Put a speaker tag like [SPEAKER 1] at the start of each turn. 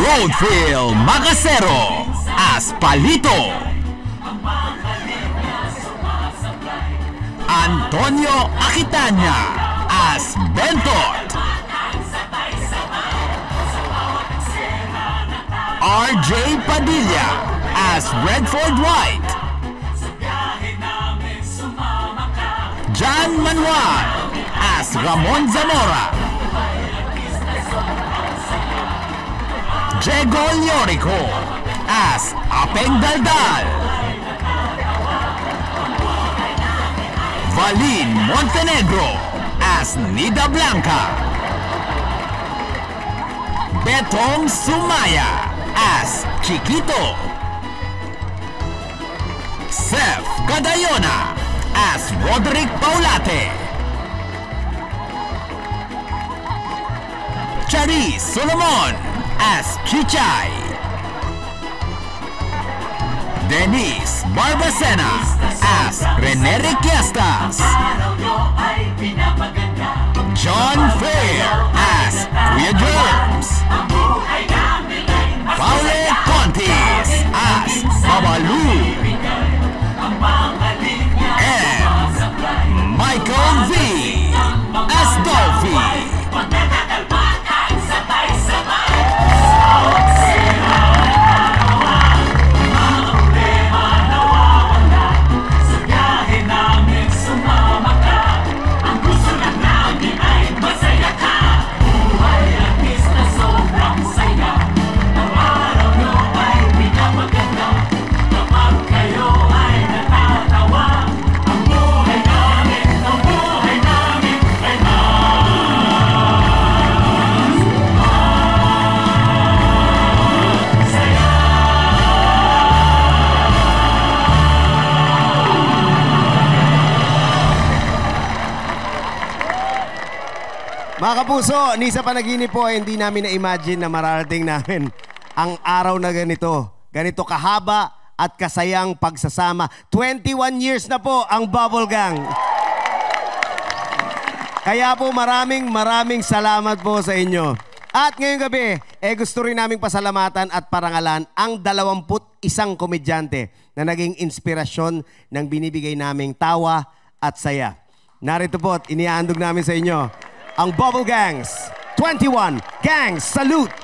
[SPEAKER 1] Roadfield Macasero as Palito, Antonio Aquitania as Bentot, RJ Padilla as Redford White, John Manuel as Ramon Zamora, Diego Llorico as Apeng Daldal, Valin Montenegro as Nida Blanca, Betong Sumaya as Chiquito, Seth Cadayona as Roderick Paulate, Charis Solomon as Chichay, Denise Barbacena as Rene Requiestas, John Fair as Kuya Germs, Paule Contis as Babalu, and Michael V as Dolphy.
[SPEAKER 2] Mga kapuso, ni sa panaginip po, hindi namin na-imagine na mararating namin ang araw na ganito. Ganito kahaba at kasayang pagsasama. 21 years na po ang Bubble Gang. Kaya po maraming salamat po sa inyo. At ngayong gabi, gusto rin naming pasalamatan at parangalan ang 21 komedyante na naging inspirasyon ng binibigay naming tawa at saya. Narito po at iniaandog namin sa inyo ang Bubble Gangs. 21 Gangs, salute!